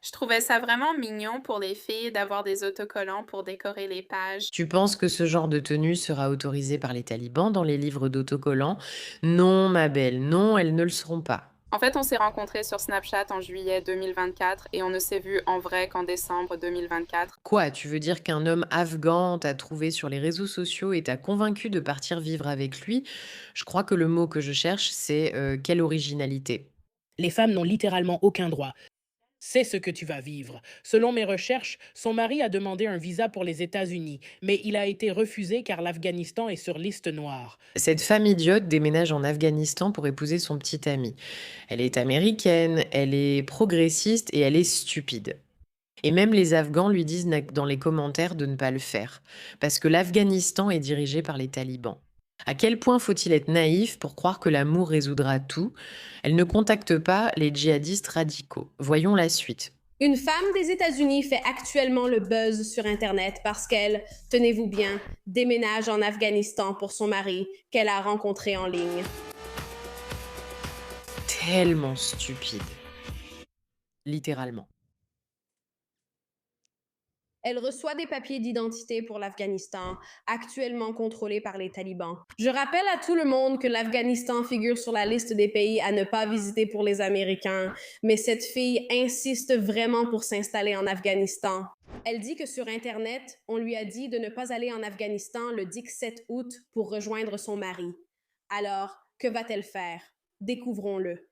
Je trouvais ça vraiment mignon pour les filles d'avoir des autocollants pour décorer les pages. Tu penses que ce genre de tenue sera autorisé par les talibans dans les livres d'autocollants? Non, ma belle, non, elles ne le seront pas. En fait, on s'est rencontrés sur Snapchat en juillet 2024 et on ne s'est vu en vrai qu'en décembre 2024. Quoi, tu veux dire qu'un homme afghan t'a trouvé sur les réseaux sociaux et t'a convaincu de partir vivre avec lui? Je crois que le mot que je cherche, c'est quelle originalité. Les femmes n'ont littéralement aucun droit. C'est ce que tu vas vivre. Selon mes recherches, son mari a demandé un visa pour les États-Unis, mais il a été refusé car l'Afghanistan est sur liste noire. Cette femme idiote déménage en Afghanistan pour épouser son petit ami. Elle est américaine, elle est progressiste et elle est stupide. Et même les Afghans lui disent dans les commentaires de ne pas le faire, parce que l'Afghanistan est dirigé par les talibans. À quel point faut-il être naïf pour croire que l'amour résoudra tout? Elle ne contacte pas les djihadistes radicaux. Voyons la suite. Une femme des États-Unis fait actuellement le buzz sur Internet parce qu'elle, tenez-vous bien, déménage en Afghanistan pour son mari qu'elle a rencontré en ligne. Tellement stupide. Littéralement. Elle reçoit des papiers d'identité pour l'Afghanistan, actuellement contrôlé par les talibans. Je rappelle à tout le monde que l'Afghanistan figure sur la liste des pays à ne pas visiter pour les Américains, mais cette fille insiste vraiment pour s'installer en Afghanistan. Elle dit que sur Internet, on lui a dit de ne pas aller en Afghanistan le 17 août pour rejoindre son mari. Alors, que va-t-elle faire? Découvrons-le.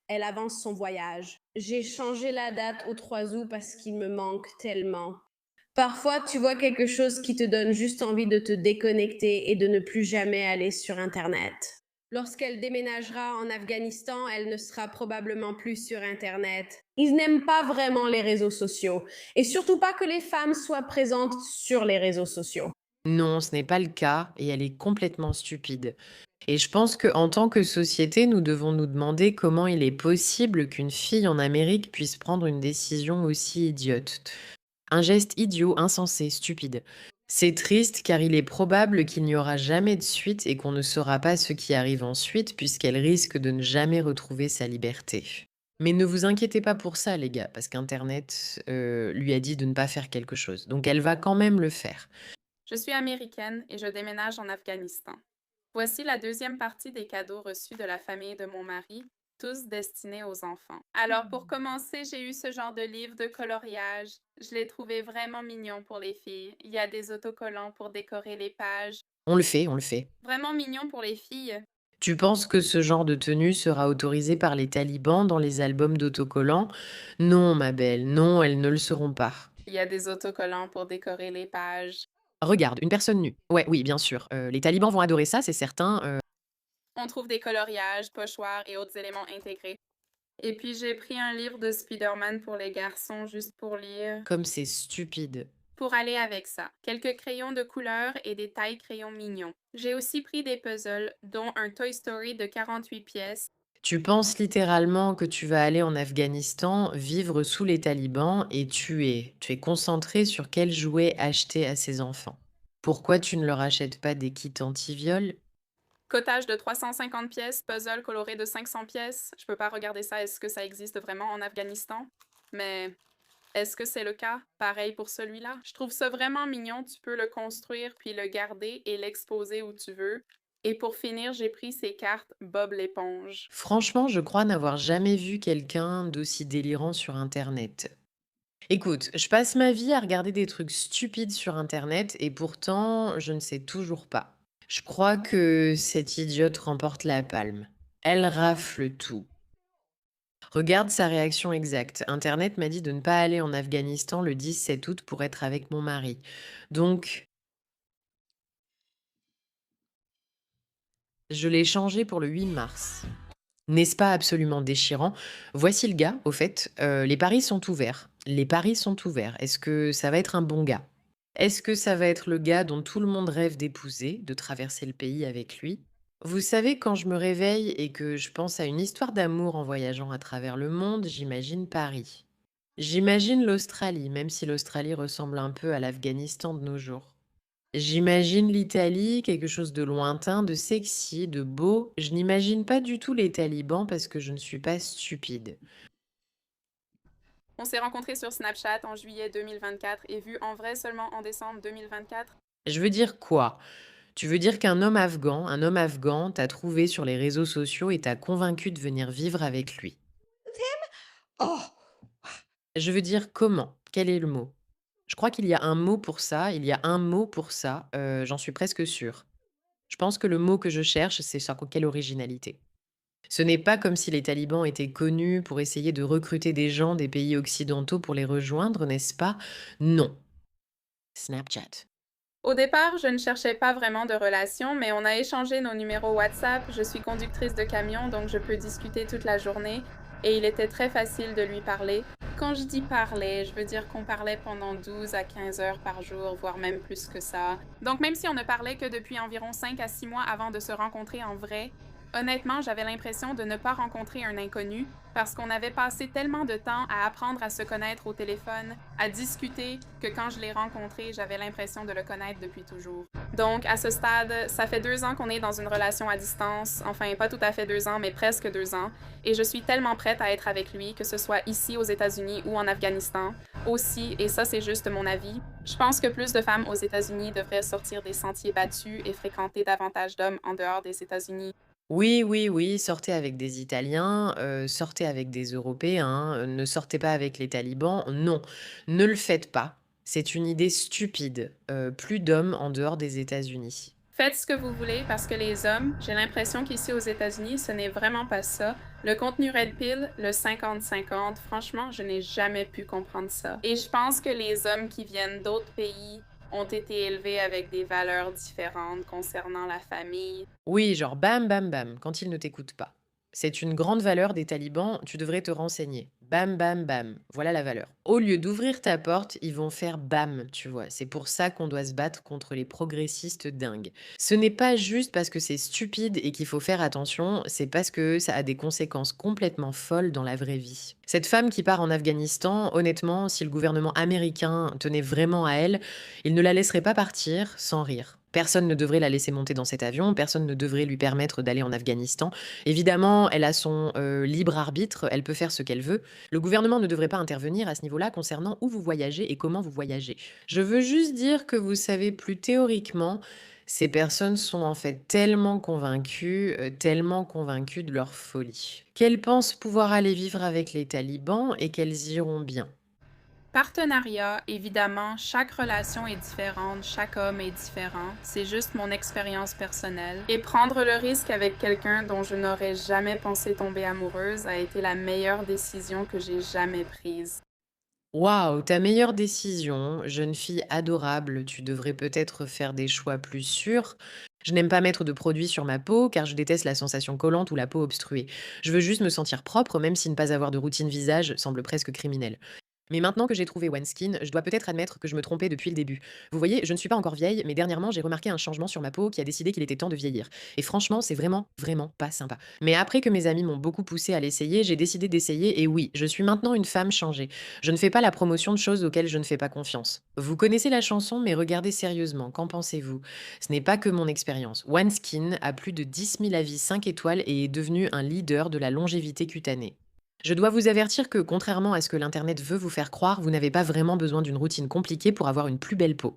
Elle avance son voyage. J'ai changé la date au 3 août parce qu'il me manque tellement. Parfois, tu vois quelque chose qui te donne juste envie de te déconnecter et de ne plus jamais aller sur Internet. Lorsqu'elle déménagera en Afghanistan, elle ne sera probablement plus sur Internet. Ils n'aiment pas vraiment les réseaux sociaux, et surtout pas que les femmes soient présentes sur les réseaux sociaux. Non, ce n'est pas le cas et elle est complètement stupide. Et je pense qu'en tant que société, nous devons nous demander comment il est possible qu'une fille en Amérique puisse prendre une décision aussi idiote. Un geste idiot, insensé, stupide. C'est triste car il est probable qu'il n'y aura jamais de suite et qu'on ne saura pas ce qui arrive ensuite puisqu'elle risque de ne jamais retrouver sa liberté. Mais ne vous inquiétez pas pour ça les gars, parce qu'Internet lui a dit de ne pas faire quelque chose. Donc elle va quand même le faire. Je suis américaine et je déménage en Afghanistan. Voici la deuxième partie des cadeaux reçus de la famille de mon mari, tous destinés aux enfants. Alors, pour commencer, j'ai eu ce genre de livre de coloriage. Je l'ai trouvé vraiment mignon pour les filles. Il y a des autocollants pour décorer les pages. On le fait, on le fait. Vraiment mignon pour les filles. Tu penses que ce genre de tenue sera autorisé par les talibans dans les albums d'autocollants? Non, ma belle, non, elles ne le seront pas. Il y a des autocollants pour décorer les pages. Regarde, une personne nue. Ouais, oui, bien sûr. Les talibans vont adorer ça, c'est certain. On trouve des coloriages, pochoirs et autres éléments intégrés. Et puis j'ai pris un livre de Spider-Man pour les garçons juste pour lire. Comme c'est stupide. Pour aller avec ça, quelques crayons de couleur et des tailles crayons mignons. J'ai aussi pris des puzzles, dont un Toy Story de 48 pièces. Tu penses littéralement que tu vas aller en Afghanistan, vivre sous les talibans et tu es concentré sur quel jouet acheter à ces enfants. Pourquoi tu ne leur achètes pas des kits anti-viol? Cottage de 350 pièces, puzzle coloré de 500 pièces. Je peux pas regarder ça, est-ce que ça existe vraiment en Afghanistan? Mais est-ce que c'est le cas? Pareil pour celui-là. Je trouve ça vraiment mignon, tu peux le construire puis le garder et l'exposer où tu veux. Et pour finir, j'ai pris ces cartes Bob l'éponge. Franchement, je crois n'avoir jamais vu quelqu'un d'aussi délirant sur Internet. Écoute, je passe ma vie à regarder des trucs stupides sur Internet et pourtant, je ne sais toujours pas. Je crois que cette idiote remporte la palme. Elle rafle tout. Regarde sa réaction exacte. Internet m'a dit de ne pas aller en Afghanistan le 17 août pour être avec mon mari. Donc, je l'ai changé pour le 8 mars. N'est-ce pas absolument déchirant? Voici le gars, au fait. Les paris sont ouverts. Les paris sont ouverts. Est-ce que ça va être un bon gars? Est-ce que ça va être le gars dont tout le monde rêve d'épouser, de traverser le pays avec lui? Vous savez, quand je me réveille et que je pense à une histoire d'amour en voyageant à travers le monde, j'imagine Paris. J'imagine l'Australie, même si l'Australie ressemble un peu à l'Afghanistan de nos jours. J'imagine l'Italie, quelque chose de lointain, de sexy, de beau. Je n'imagine pas du tout les talibans parce que je ne suis pas stupide. On s'est rencontrés sur Snapchat en juillet 2024 et vus en vrai seulement en décembre 2024. Je veux dire quoi? Tu veux dire qu'un homme afghan t'a trouvé sur les réseaux sociaux et t'a convaincu de venir vivre avec lui. Oh, Je veux dire comment? Quel est le mot? Je crois qu'il y a un mot pour ça, il y a un mot pour ça, j'en suis presque sûre. Je pense que le mot que je cherche, c'est ça, quelle originalité. Ce n'est pas comme si les talibans étaient connus pour essayer de recruter des gens des pays occidentaux pour les rejoindre, n'est-ce pas? Non. Snapchat. Au départ, je ne cherchais pas vraiment de relation, mais on a échangé nos numéros WhatsApp. Je suis conductrice de camion, donc je peux discuter toute la journée. Et il était très facile de lui parler. Quand je dis parler, je veux dire qu'on parlait pendant 12 à 15 heures par jour, voire même plus que ça. Donc même si on ne parlait que depuis environ 5 à 6 mois avant de se rencontrer en vrai, honnêtement, j'avais l'impression de ne pas rencontrer un inconnu parce qu'on avait passé tellement de temps à apprendre à se connaître au téléphone, à discuter, que quand je l'ai rencontré, j'avais l'impression de le connaître depuis toujours. Donc, à ce stade, ça fait 2 ans qu'on est dans une relation à distance, enfin pas tout à fait 2 ans, mais presque 2 ans, et je suis tellement prête à être avec lui, que ce soit ici aux États-Unis ou en Afghanistan. Aussi, et ça c'est juste mon avis, je pense que plus de femmes aux États-Unis devraient sortir des sentiers battus et fréquenter davantage d'hommes en dehors des États-Unis. Oui, oui, oui, sortez avec des Italiens, sortez avec des Européens, ne sortez pas avec les talibans. Non, ne le faites pas. C'est une idée stupide. Plus d'hommes en dehors des États-Unis. Faites ce que vous voulez parce que les hommes, j'ai l'impression qu'ici aux États-Unis, ce n'est vraiment pas ça. Le contenu Red Pill, le 50-50, franchement, je n'ai jamais pu comprendre ça. Et je pense que les hommes qui viennent d'autres pays ont été élevés avec des valeurs différentes concernant la famille. Oui, genre bam, bam, bam, quand ils ne t'écoutent pas. C'est une grande valeur des talibans, tu devrais te renseigner. Bam, bam, bam, voilà la valeur. Au lieu d'ouvrir ta porte, ils vont faire bam, tu vois. C'est pour ça qu'on doit se battre contre les progressistes dingues. Ce n'est pas juste parce que c'est stupide et qu'il faut faire attention, c'est parce que ça a des conséquences complètement folles dans la vraie vie. Cette femme qui part en Afghanistan, honnêtement, si le gouvernement américain tenait vraiment à elle, il ne la laisserait pas partir sans rire. Personne ne devrait la laisser monter dans cet avion, personne ne devrait lui permettre d'aller en Afghanistan. Évidemment, elle a son libre arbitre, elle peut faire ce qu'elle veut. Le gouvernement ne devrait pas intervenir à ce niveau-là concernant où vous voyagez et comment vous voyagez. Je veux juste dire que vous savez plus théoriquement, ces personnes sont en fait tellement convaincues de leur folie, qu'elles pensent pouvoir aller vivre avec les talibans et qu'elles iront bien. Partenariat, évidemment, chaque relation est différente, chaque homme est différent. C'est juste mon expérience personnelle. Et prendre le risque avec quelqu'un dont je n'aurais jamais pensé tomber amoureuse a été la meilleure décision que j'ai jamais prise. Waouh, ta meilleure décision, jeune fille adorable, tu devrais peut-être faire des choix plus sûrs. Je n'aime pas mettre de produits sur ma peau car je déteste la sensation collante ou la peau obstruée. Je veux juste me sentir propre, même si ne pas avoir de routine visage semble presque criminel. Mais maintenant que j'ai trouvé OneSkin, je dois peut-être admettre que je me trompais depuis le début. Vous voyez, je ne suis pas encore vieille, mais dernièrement, j'ai remarqué un changement sur ma peau qui a décidé qu'il était temps de vieillir. Et franchement, c'est vraiment, vraiment pas sympa. Mais après que mes amis m'ont beaucoup poussé à l'essayer, j'ai décidé d'essayer et oui, je suis maintenant une femme changée. Je ne fais pas la promotion de choses auxquelles je ne fais pas confiance. Vous connaissez la chanson, mais regardez sérieusement, qu'en pensez-vous? Ce n'est pas que mon expérience. OneSkin a plus de 10 000 avis 5 étoiles et est devenu un leader de la longévité cutanée. Je dois vous avertir que, contrairement à ce que l'Internet veut vous faire croire, vous n'avez pas vraiment besoin d'une routine compliquée pour avoir une plus belle peau.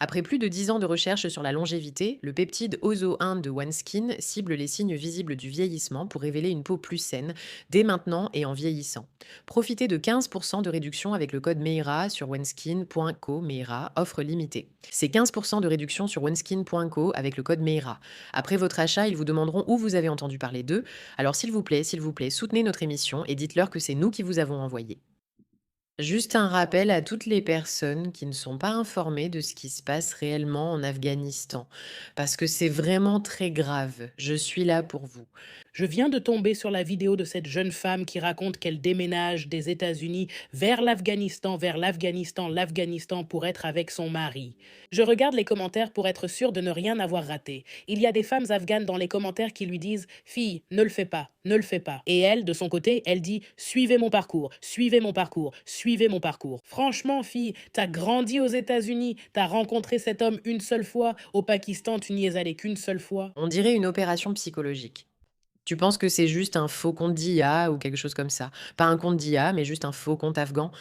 Après plus de 10 ans de recherche sur la longévité, le peptide OZO1 de OneSkin cible les signes visibles du vieillissement pour révéler une peau plus saine dès maintenant et en vieillissant. Profitez de 15% de réduction avec le code MEIRA sur oneskin.co. MEIRA, offre limitée. C'est 15% de réduction sur oneskin.co avec le code MEIRA. Après votre achat, ils vous demanderont où vous avez entendu parler d'eux. Alors s'il vous plaît, soutenez notre émission et dites-leur que c'est nous qui vous avons envoyé. Juste un rappel à toutes les personnes qui ne sont pas informées de ce qui se passe réellement en Afghanistan, parce que c'est vraiment très grave. Je suis là pour vous. Je viens de tomber sur la vidéo de cette jeune femme qui raconte qu'elle déménage des États-Unis vers l'Afghanistan pour être avec son mari. Je regarde les commentaires pour être sûre de ne rien avoir raté. Il y a des femmes afghanes dans les commentaires qui lui disent « Fille, ne le fais pas, ne le fais pas ». Et elle, de son côté, elle dit « Suivez mon parcours, suivez mon parcours, suivez mon parcours ». Franchement, fille, t'as grandi aux États-Unis, t'as rencontré cet homme une seule fois. Au Pakistan, tu n'y es allée qu'une seule fois. On dirait une opération psychologique. Tu penses que c'est juste un faux compte d'IA ou quelque chose comme ça? Pas un compte d'IA, mais juste un faux compte afghan?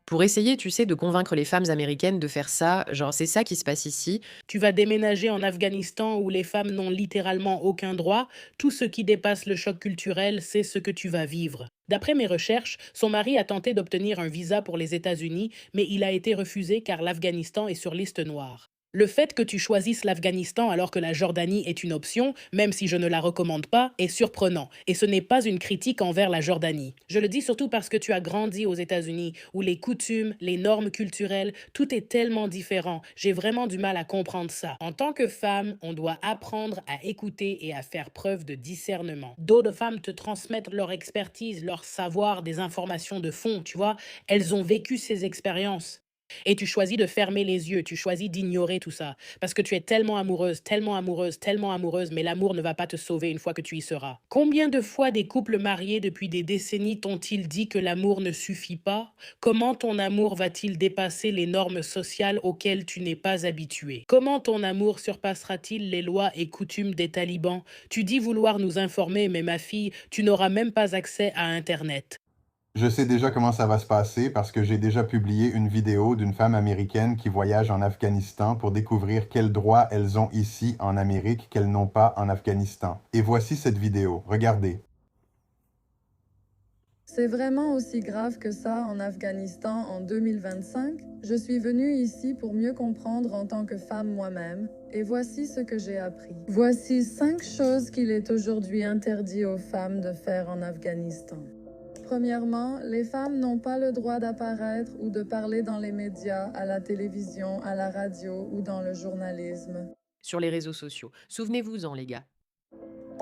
Pour essayer, tu sais, de convaincre les femmes américaines de faire ça, genre c'est ça qui se passe ici. Tu vas déménager en Afghanistan où les femmes n'ont littéralement aucun droit. Tout ce qui dépasse le choc culturel, c'est ce que tu vas vivre. D'après mes recherches, son mari a tenté d'obtenir un visa pour les États-Unis, mais il a été refusé car l'Afghanistan est sur liste noire. Le fait que tu choisisses l'Afghanistan alors que la Jordanie est une option, même si je ne la recommande pas, est surprenant. Et ce n'est pas une critique envers la Jordanie. Je le dis surtout parce que tu as grandi aux États-Unis, où les coutumes, les normes culturelles, tout est tellement différent. J'ai vraiment du mal à comprendre ça. En tant que femme, on doit apprendre à écouter et à faire preuve de discernement. D'autres femmes te transmettent leur expertise, leur savoir, des informations de fond, tu vois. Elles ont vécu ces expériences. Et tu choisis de fermer les yeux, tu choisis d'ignorer tout ça, parce que tu es tellement amoureuse, tellement amoureuse, tellement amoureuse, mais l'amour ne va pas te sauver une fois que tu y seras. Combien de fois des couples mariés depuis des décennies t'ont-ils dit que l'amour ne suffit pas? Comment ton amour va-t-il dépasser les normes sociales auxquelles tu n'es pas habitué? Comment ton amour surpassera-t-il les lois et coutumes des talibans? Tu dis vouloir nous informer, mais ma fille, tu n'auras même pas accès à Internet. Je sais déjà comment ça va se passer parce que j'ai déjà publié une vidéo d'une femme américaine qui voyage en Afghanistan pour découvrir quels droits elles ont ici en Amérique qu'elles n'ont pas en Afghanistan. Et voici cette vidéo, regardez. C'est vraiment aussi grave que ça en Afghanistan en 2025. Je suis venue ici pour mieux comprendre en tant que femme moi-même, et voici ce que j'ai appris. Voici 5 choses qu'il est aujourd'hui interdit aux femmes de faire en Afghanistan. Premièrement, les femmes n'ont pas le droit d'apparaître ou de parler dans les médias, à la télévision, à la radio ou dans le journalisme. Sur les réseaux sociaux. Souvenez-vous-en, les gars.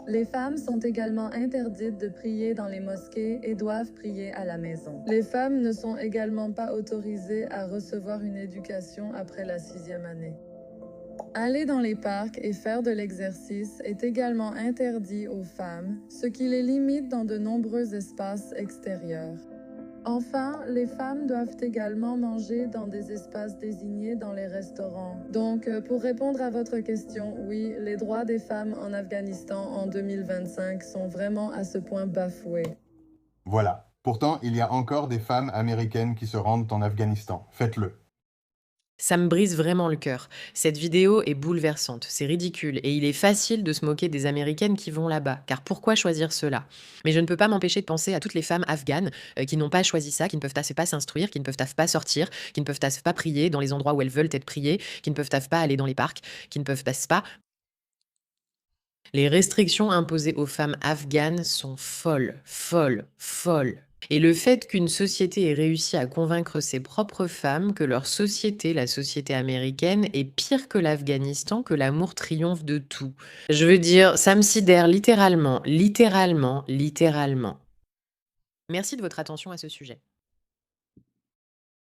Les femmes sont également interdites de prier dans les mosquées et doivent prier à la maison. Les femmes ne sont également pas autorisées à recevoir une éducation après la 6e année. Aller dans les parcs et faire de l'exercice est également interdit aux femmes, ce qui les limite dans de nombreux espaces extérieurs. Enfin, les femmes doivent également manger dans des espaces désignés dans les restaurants. Donc, pour répondre à votre question, oui, les droits des femmes en Afghanistan en 2025 sont vraiment à ce point bafoués. Voilà. Pourtant, il y a encore des femmes américaines qui se rendent en Afghanistan. Faites-le. Ça me brise vraiment le cœur. Cette vidéo est bouleversante, c'est ridicule, et il est facile de se moquer des Américaines qui vont là-bas, car pourquoi choisir cela? Mais je ne peux pas m'empêcher de penser à toutes les femmes afghanes qui n'ont pas choisi ça, qui ne peuvent pas s'instruire, qui ne peuvent pas sortir, qui ne peuvent pas prier dans les endroits où elles veulent être priées, qui ne peuvent pas aller dans les parcs, qui ne peuvent pas. Les restrictions imposées aux femmes afghanes sont folles, folles, folles. Et le fait qu'une société ait réussi à convaincre ses propres femmes que leur société, la société américaine, est pire que l'Afghanistan, que l'amour triomphe de tout. Je veux dire, ça me sidère littéralement, littéralement, littéralement. Merci de votre attention à ce sujet.